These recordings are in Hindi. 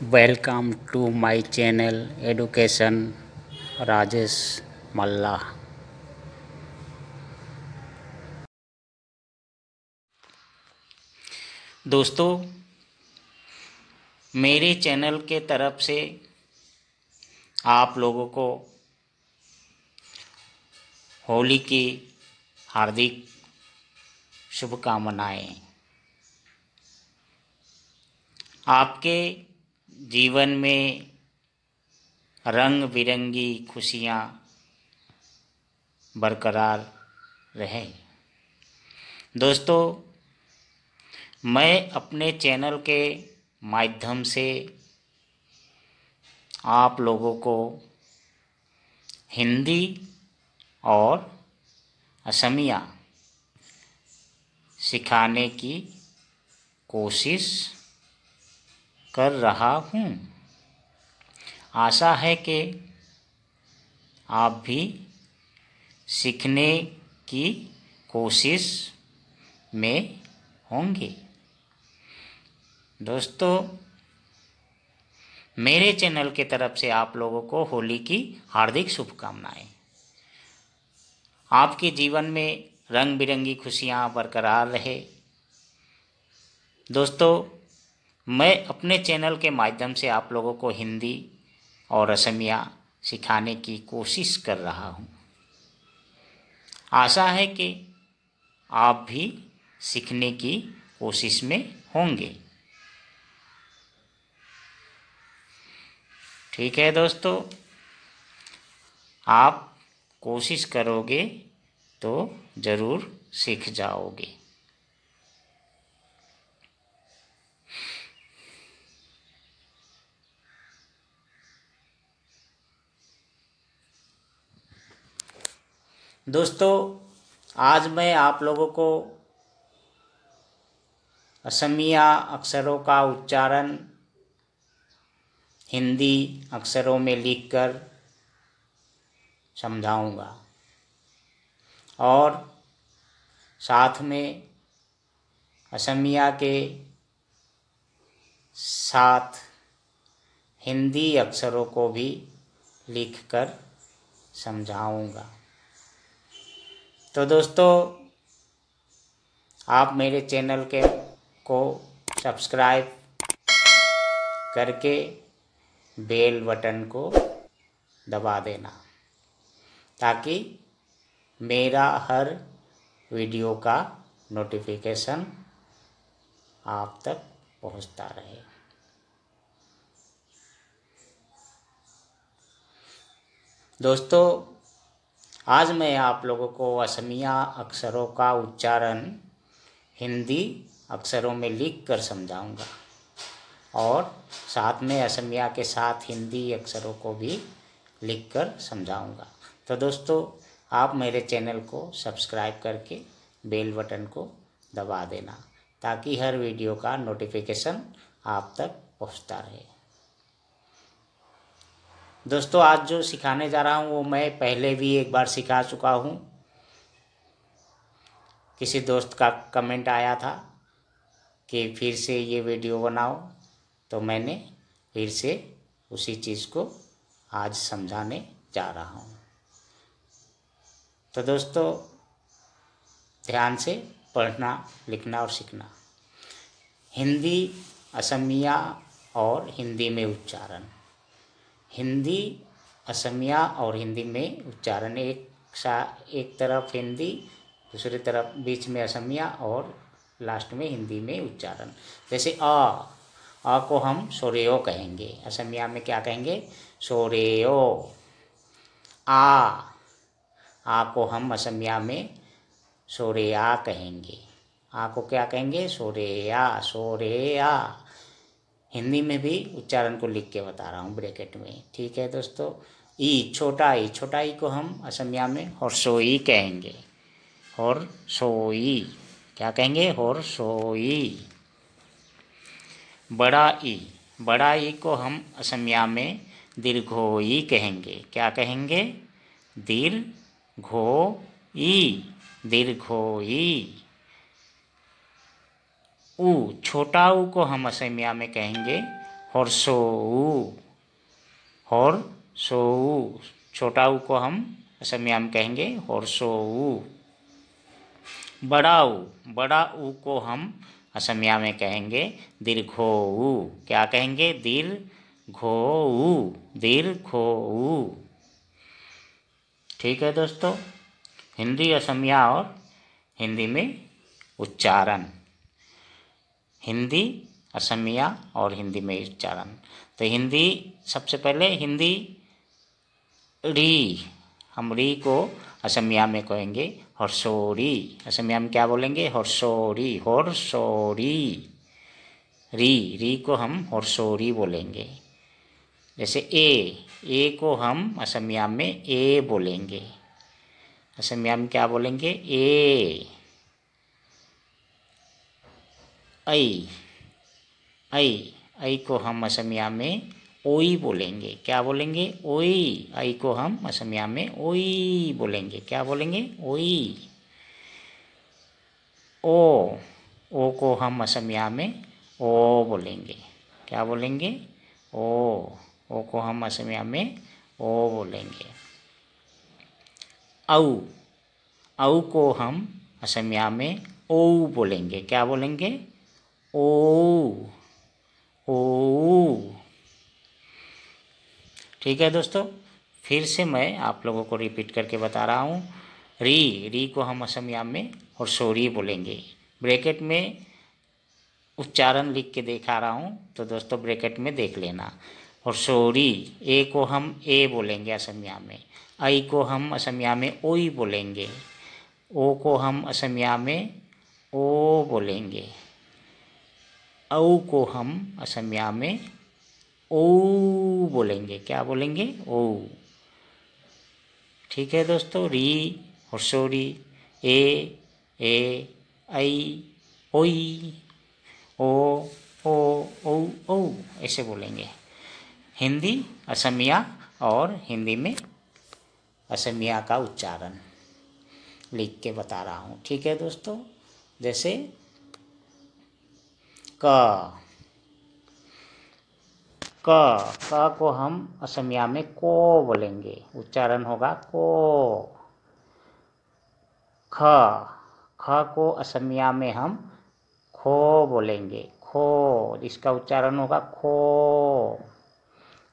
Welcome to my channel Education Rajesh मल्ला। दोस्तों, मेरे चैनल के तरफ से आप लोगों को होली की हार्दिक शुभकामनाएं। आपके जीवन में रंग बिरंगी खुशियाँ बरकरार रहे। दोस्तों, मैं अपने चैनल के माध्यम से आप लोगों को हिंदी और असमिया सिखाने की कोशिश कर रहा हूँ। आशा है कि आप भी सीखने की कोशिश में होंगे। दोस्तों, मेरे चैनल के तरफ से आप लोगों को होली की हार्दिक शुभकामनाएं। आपके जीवन में रंग बिरंगी खुशियाँ बरकरार रहे। दोस्तों, मैं अपने चैनल के माध्यम से आप लोगों को हिंदी और असमिया सिखाने की कोशिश कर रहा हूँ। आशा है कि आप भी सीखने की कोशिश में होंगे। ठीक है दोस्तों, आप कोशिश करोगे तो ज़रूर सीख जाओगे। दोस्तों, आज मैं आप लोगों को असमिया अक्षरों का उच्चारण हिंदी अक्षरों में लिखकर समझाऊंगा और साथ में असमिया के साथ हिंदी अक्षरों को भी लिखकर समझाऊंगा। तो दोस्तों, आप मेरे चैनल को सब्सक्राइब करके बेल बटन को दबा देना, ताकि मेरा हर वीडियो का नोटिफिकेशन आप तक पहुंचता रहे। दोस्तों, आज मैं आप लोगों को असमिया अक्षरों का उच्चारण हिंदी अक्षरों में लिखकर समझाऊंगा और साथ में असमिया के साथ हिंदी अक्षरों को भी लिखकर समझाऊंगा। तो दोस्तों, आप मेरे चैनल को सब्सक्राइब करके बेल बटन को दबा देना, ताकि हर वीडियो का नोटिफिकेशन आप तक पहुंचता रहे। दोस्तों, आज जो सिखाने जा रहा हूँ वो मैं पहले भी एक बार सिखा चुका हूँ। किसी दोस्त का कमेंट आया था कि फिर से ये वीडियो बनाओ, तो मैंने फिर से उसी चीज़ को आज समझाने जा रहा हूँ। तो दोस्तों, ध्यान से पढ़ना, लिखना और सीखना। हिंदी, असमिया और हिंदी में उच्चारण। हिंदी, असमिया और हिंदी में उच्चारण। एक तरफ हिंदी, दूसरी तरफ बीच में असमिया और लास्ट में हिंदी में उच्चारण। जैसे अ को हम सोरेओ कहेंगे, असमिया में क्या कहेंगे? सोरेओ। आ को हम असमिया में सोरेया कहेंगे। आ को क्या कहेंगे? सोरेया, सोरेया। हिंदी में भी उच्चारण को लिख के बता रहा हूँ ब्रैकेट में। ठीक है दोस्तों। ई, छोटा ई, छोटा ई को हम असमिया में होरसोई कहेंगे। होरसोई, क्या कहेंगे? होरसोई। बड़ा ई, बड़ा ई को हम असमिया में दीर्घोई कहेंगे। क्या कहेंगे? दीर्घोई, दीर्घोई। ऊ, छोटा ऊ को हम असमिया में कहेंगे होरसोऊ, होरसोऊ। छोटा ऊ को हम असमिया में कहेंगे होरसोऊ। बड़ा ऊ, बड़ा ऊ को हम असमिया में कहेंगे दीर्घोऊ। क्या कहेंगे? दीर्घोऊ, दीर्घोऊ। ठीक है दोस्तों, हिंदी, असमिया और हिंदी में उच्चारण। हिंदी, असमिया और हिंदी में उच्चारण। तो हिंदी, सबसे पहले हिंदी री, हम री को असमिया में कहेंगे होरसोरी। असमिया में क्या बोलेंगे? होरसोरी, होरसोरी। री को हम होरसोरी बोलेंगे। जैसे ए को हम असमिया में ए बोलेंगे। असमिया में क्या बोलेंगे? ए। ऐ को हम असमिया में ओई बोलेंगे। क्या बोलेंगे? ओई। ऐ को हम असमिया में ओई बोलेंगे। क्या बोलेंगे? ओई। ओ को हम असमिया में ओ बोलेंगे। क्या बोलेंगे? ओ को हम असमिया में ओ बोलेंगे। औ को हम असमिया में ओ बोलेंगे। क्या बोलेंगे? ओ। ठीक है दोस्तों, फिर से मैं आप लोगों को रिपीट करके बता रहा हूँ। री को हम असमिया में होरसोरी बोलेंगे। ब्रैकेट में उच्चारण लिख के दिखा रहा हूँ, तो दोस्तों ब्रैकेट में देख लेना। होरसोरी। ए को हम ए बोलेंगे असमिया में। ऐ को हम असमिया में ओई बोलेंगे। ओ को हम असमिया में ओ बोलेंगे। औ को हम असमिया में ओ बोलेंगे। क्या बोलेंगे? ओ। ठीक है दोस्तों, री, होरसोरी, ए, ऐ, ओई, ओ ऐसे बोलेंगे। हिंदी, असमिया और हिंदी में असमिया का उच्चारण लिख के बता रहा हूँ। ठीक है दोस्तों, जैसे क को हम असमिया में को बोलेंगे। उच्चारण होगा को। ख को असमिया में हम खो बोलेंगे। खो, इसका उच्चारण होगा खो।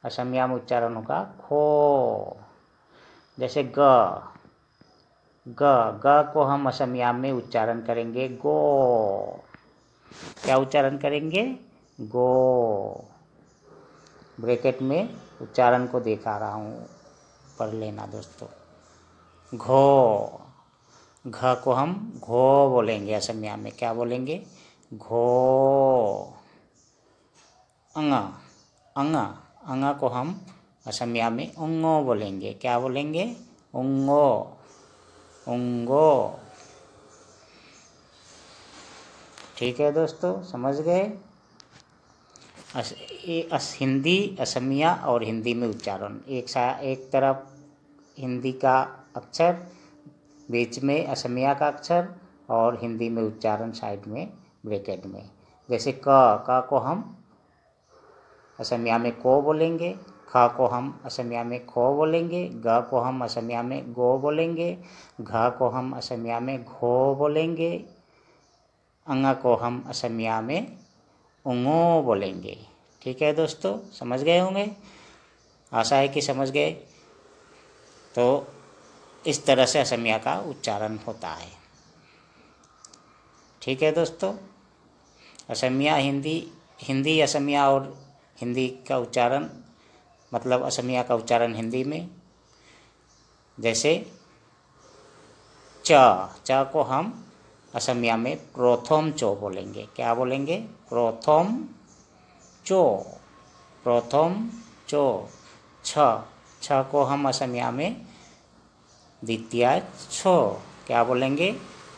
असमिया में उच्चारण होगा खो। जैसे ग को हम असमिया में उच्चारण करेंगे गो। क्या उच्चारण करेंगे? गो। ब्रैकेट में उच्चारण को दिखा रहा हूँ, पढ़ लेना दोस्तों। घो, घ को हम घो बोलेंगे असमिया में। क्या बोलेंगे? घो। अंगा को हम असमिया में उंगो बोलेंगे। क्या बोलेंगे? उंगो, उंगो। ठीक है दोस्तों, समझ गए? हिंदी, असमिया और हिंदी में उच्चारण। एक तरफ हिंदी का अक्षर, बीच में असमिया का अक्षर और हिंदी में उच्चारण साइड में ब्रैकेट में। जैसे क को हम असमिया में को बोलेंगे। ख को हम असमिया में खो बोलेंगे। ग को हम असमिया में गो बोलेंगे। घ को हम असमिया में घो बोलेंगे। अंग को हम असमिया में उंगो बोलेंगे। ठीक है दोस्तों, समझ गए होंगे? आशा है कि समझ गए। तो इस तरह से असमिया का उच्चारण होता है। ठीक है दोस्तों, असमिया, हिंदी असमिया और हिंदी का उच्चारण, मतलब असमिया का उच्चारण हिंदी में। जैसे च को हम असमिया में प्रोथम चो बोलेंगे। क्या बोलेंगे? प्रोथम चो, प्रोथम चो। छ को हम असमिया में द्वितीय छो। क्या बोलेंगे?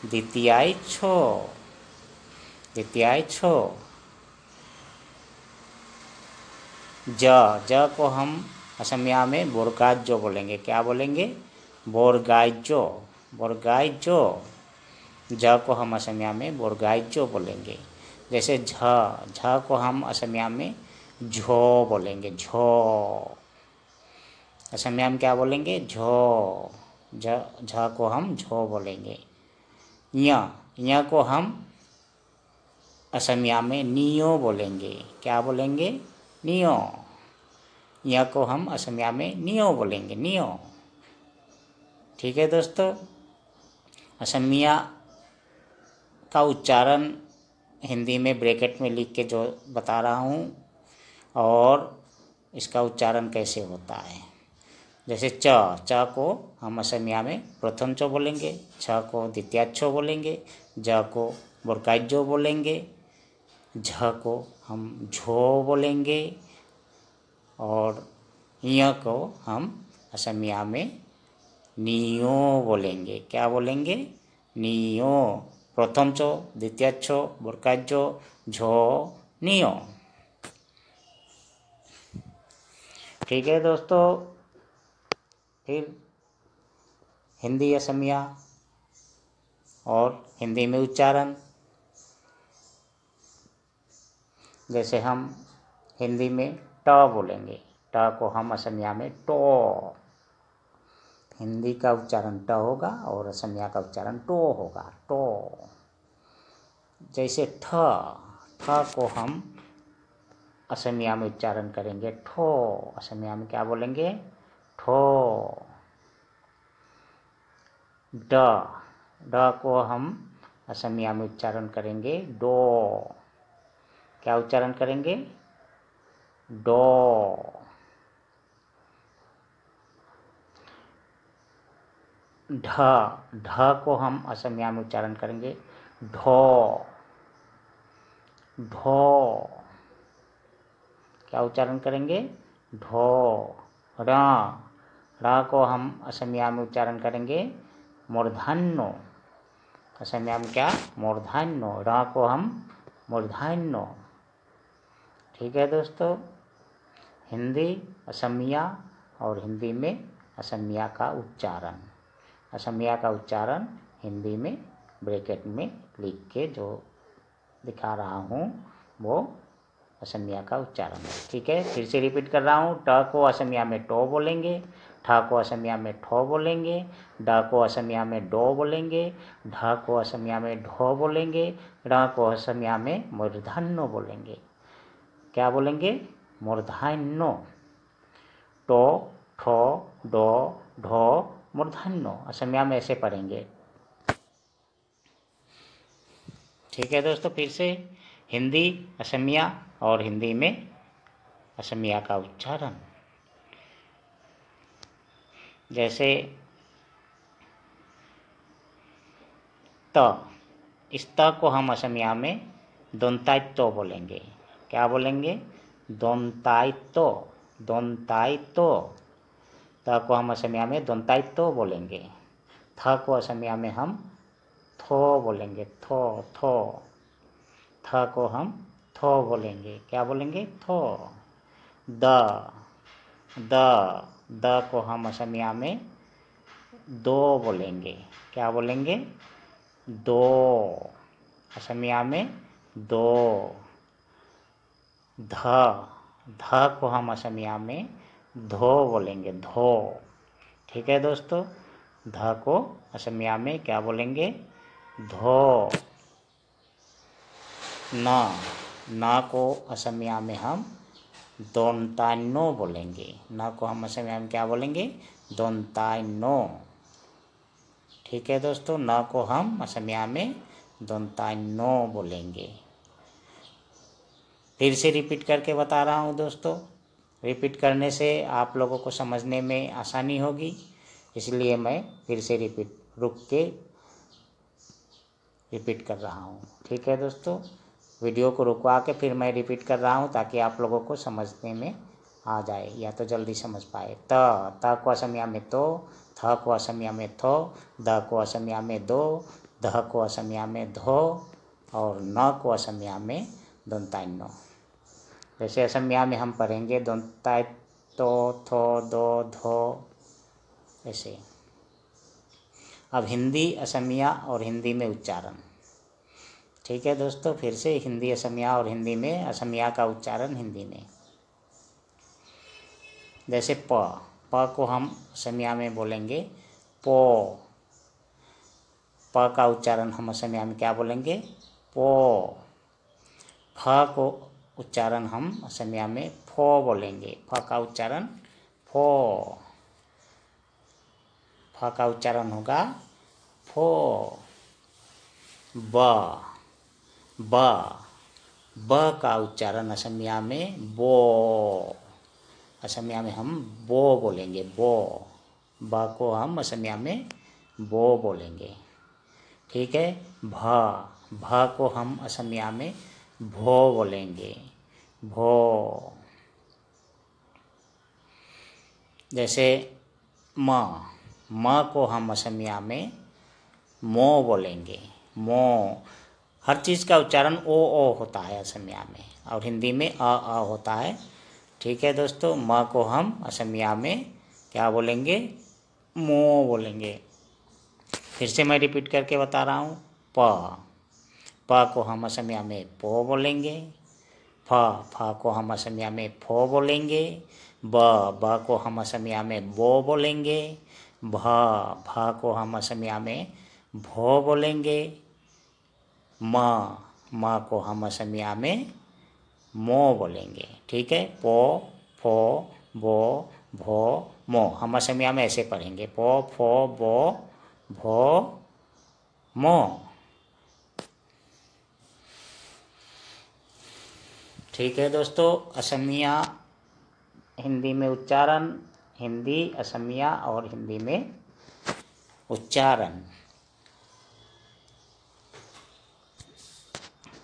द्वितीय छो, द्वितीय छो। ज को हम असमिया में बोरगाजो बोलेंगे। क्या बोलेंगे? बोरगाइजो, बोरगाइजो। ज को हम असमिया में बोरगाइजो बोलेंगे। जैसे झ को हम असमिया में झो बोलेंगे, झो। असमिया में क्या बोलेंगे? झो। झ को हम झो बोलेंगे। य को हम असमिया में नियो बोलेंगे। क्या बोलेंगे? नियो। य को हम असमिया में नियो बोलेंगे, नियो। ठीक है दोस्तों, असमिया का उच्चारण हिंदी में ब्रैकेट में लिख के जो बता रहा हूँ, और इसका उच्चारण कैसे होता है। जैसे च को हम असमिया में प्रथम चो बोलेंगे, छ को द्वितीयाक्षो बोलेंगे, ज को बुरकाइजो बोलेंगे, झ को हम झो बोलेंगे, और य को हम असमिया में नियो बोलेंगे। क्या बोलेंगे? नियो। प्रथम चो, द्वितीयाक्षो, बुरकाइजो, झो, नियो। ठीक है दोस्तों, फिर हिंदी असमिया और हिंदी में उच्चारण। जैसे हम हिंदी में ट बोलेंगे, ट को हम असमिया में टो। हिंदी का उच्चारण ट होगा और असमिया का उच्चारण टो होगा, टो। जैसे ठ को हम असमिया में उच्चारण करेंगे ठो। असमिया में क्या बोलेंगे? ठो। ड को हम असमिया में उच्चारण करेंगे डो। क्या उच्चारण करेंगे? डो। ढ को हम असमिया में उच्चारण करेंगे ढो, ढो। क्या उच्चारण करेंगे? ढो। रा को हम असमिया में उच्चारण करेंगे मूर्धन्यो। असमिया में क्या? मूर्धन्यो। रा को हम मूर्धन्यो। ठीक है दोस्तों, हिंदी असमिया और हिंदी में असमिया का उच्चारण। असमिया का उच्चारण हिंदी में ब्रैकेट में लिख के जो दिखा रहा हूँ वो असमिया का उच्चारण है। ठीक है, फिर से रिपीट कर रहा हूँ। ट को असमिया में टो बोलेंगे, ठ को असमिया में ठो बोलेंगे, ड को असमिया में डो बोलेंगे, ढ को असमिया में ढो बोलेंगे, ड़ को असमिया में मूर्धन्यो बोलेंगे। क्या बोलेंगे? मूर्धन्यो। टो, ठो, डो, ढो, मूर्धन्यो। असमिया में ऐसे पढ़ेंगे। ठीक है दोस्तों, फिर से हिंदी असमिया और हिंदी में असमिया का उच्चारण। जैसे त, इस त को हम असमिया में दोंताइतो बोलेंगे। क्या बोलेंगे? दोंताइतो, दोंताइतो। त को हम असमिया में दोंताइतो बोलेंगे। थ को असमिया में हम थो बोलेंगे, थो, थो। थ को हम थो बोलेंगे। क्या बोलेंगे? थो। द, द को हम असमिया में दो बोलेंगे। क्या बोलेंगे? दो। असमिया में दो। ध को हम असमिया में धो बोलेंगे, धो। ठीक है दोस्तों, ध को असमिया में क्या बोलेंगे? धो। न को असमिया में हम दोंताइनो बोलेंगे। न को हम असमिया में क्या बोलेंगे? दोंताइनो। ठीक है दोस्तों, न को हम असमिया में दोंताइनो बोलेंगे। फिर से रिपीट करके बता रहा हूँ दोस्तों। रिपीट करने से आप लोगों को समझने में आसानी होगी, इसलिए मैं फिर से रुक के रिपीट कर रहा हूँ। ठीक है दोस्तों, वीडियो को रुकवा के फिर मैं रिपीट कर रहा हूँ ताकि आप लोगों को समझने में आ जाए या तो जल्दी समझ पाए। त को असमिया में तो, थ को असमिया में थो, द को असमिया में दो, ध को असमिया में धो, और न को असमिया में दोंताइनो। जैसे असमिया में हम पढ़ेंगे दोंताइतो, थो, दो, धो, ऐसे। अब हिंदी असमिया और हिंदी में उच्चारण। ठीक है दोस्तों, फिर से हिंदी असमिया और हिंदी में असमिया का उच्चारण हिंदी में। जैसे प को हम असमिया में बोलेंगे पो। प का उच्चारण हम असमिया में क्या बोलेंगे? पो। फ को उच्चारण हम असमिया में फो बोलेंगे। फ का उच्चारण फो। फ का उच्चारण होगा फो। ब का उच्चारण असमिया में बो। असमिया में हम बो बोलेंगे, बो। ब को हम असमिया में बो बोलेंगे, ठीक है। भ को हम असमिया में भो बोलेंगे, भो। जैसे म को हम असमिया में मो बोलेंगे, मो। हर चीज़ का उच्चारण ओ होता है असमिया में, और हिंदी में अ होता है, ठीक है दोस्तों। म को हम असमिया में क्या बोलेंगे? मो बोलेंगे। फिर से मैं रिपीट करके बता रहा हूँ। प को हम असमिया में पो बोलेंगे। फ को हम असमिया में फो बोलेंगे। ब को हम असमिया में बो बोलेंगे। भ को हम असमिया में भो बोलेंगे। म को हम असमिया में मो बोलेंगे, ठीक है। पो, फो, बो, भो, मो। हम असमिया में ऐसे पढ़ेंगे, पो, फो, बो, भो, मो। ठीक है दोस्तों, असमिया हिंदी में उच्चारण, हिंदी असमिया और हिंदी में उच्चारण।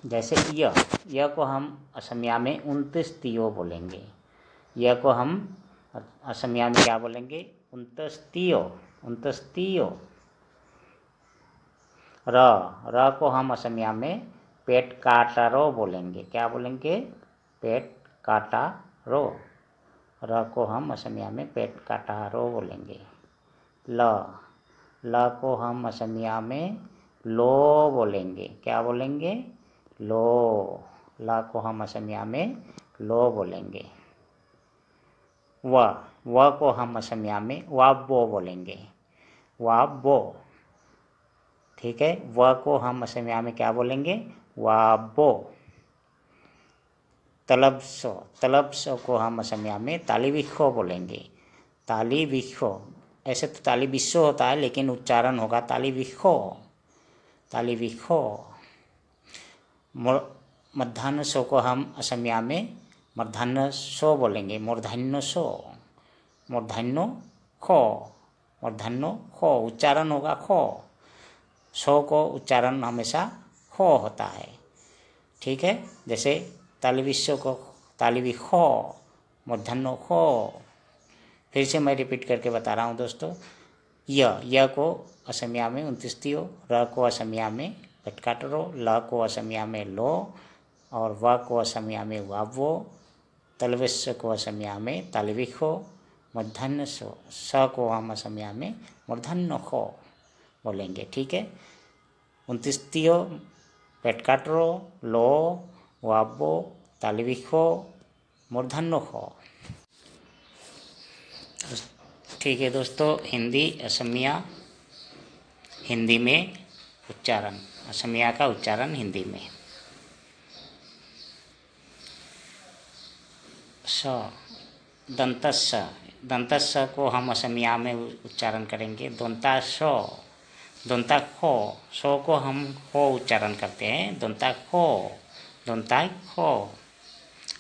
जैसे य को हम असमिया में 29 तियो बोलेंगे। य को हम असमिया में क्या बोलेंगे? 29 तियो, 29 तियो। र को हम असमिया में पेट काटा रो बोलेंगे। क्या बोलेंगे? पेट काटा रो। र को हम असमिया में पेट काटा रो बोलेंगे। ल को हम असमिया में लो बोलेंगे। क्या बोलेंगे? लो। ला को हम असमिया में लो बोलेंगे। व को हम असमिया में वाबो बोलेंगे, वाबो, ठीक है। व को हम असमिया में क्या बोलेंगे? वाबो। तलबसो को हम असमिया में तालीबिखो बोलेंगे, तालीबिखो। ऐसे तो तालीबिसो होता है, लेकिन उच्चारण होगा तालीबिखो, तालीबिखो। मध्याह्न सो को हम असमिया में मूर्धन्य सो बोलेंगे, मूर्धन्य सो, मूर्धन्य खो, मूर्धन्य खो। उच्चारण होगा खो। सो को उच्चारण हमेशा खो होता है, ठीक है। जैसे तालिबिसो को तालिबिखो, मूर्धन्य खो। फिर से मैं रिपीट करके बता रहा हूँ दोस्तों। य को असमिया में 29 तियो, र को असमिया में पेटकाटरो, ल को असमिया में लो, और व को असमिया में वावो, तलविस को असमिया में तालिबिखो, मूर्धन्य सो, स को हम असमिया में मूर्धन्य खो बोलेंगे, ठीक है। 29 तियो, पेटकाटरो, लो, वावो, तालिबिखो, मूर्धन्य खो। ठीक है दोस्तों, हिंदी असमिया, हिंदी में उच्चारण, असमिया का उच्चारण हिंदी में। स, दंतस्स, दंतस्स को हम असमिया में उच्चारण करेंगे दंता सो, दंता खो। सो को हम खो उच्चारण करते हैं, दंता खो, दंता खो।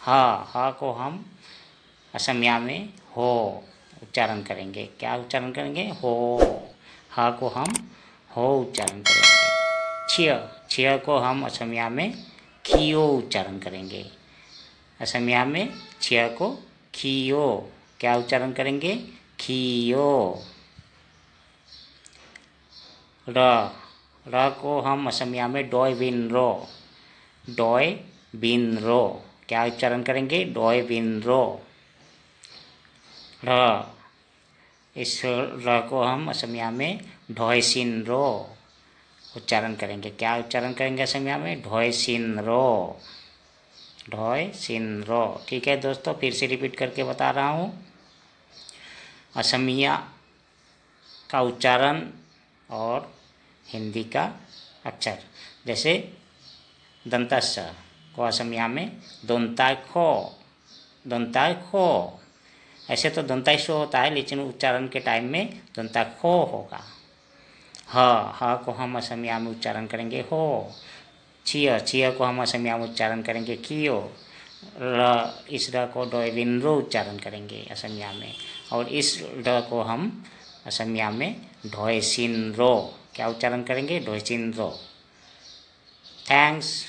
हा को हम असमिया में हो उच्चारण करेंगे। क्या उच्चारण करेंगे? हो। हा को हम हो उच्चारण करेंगे। छिय को हम असमिया में खियो उच्चारण करेंगे। असमिया में छिय को खियो, क्या उच्चारण करेंगे? खियो। र को हम असमिया में डोय बिन रो, डोय बिन रो, क्या उच्चारण करेंगे? डोय बिन रो। इस र को हम असमिया में ढोय सिन रो उच्चारण करेंगे। क्या उच्चारण करेंगे असमिया में? ढोय सिन रो, ढोय सिन रो, ठीक है दोस्तों। फिर से रिपीट करके बता रहा हूँ। असमिया का उच्चारण और हिंदी का अक्षर। जैसे दंतस्स को असमिया में दोंताय खो, दोंताय खो। ऐसे तो दंताय शो होता है, लेकिन उच्चारण के टाइम में दंताय खो होगा। ह को हम असमिया में उच्चारण करेंगे हो। छिय, छिय को हम असमिया में उच्चारण करेंगे कियो। इस र को डोयविनरो उच्चारण करेंगे असमिया में, और इस र को हम असमिया में ढोयसिनरो क्या उच्चारण करेंगे, ढोयसिनरो। Thanks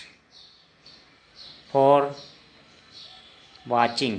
for watching।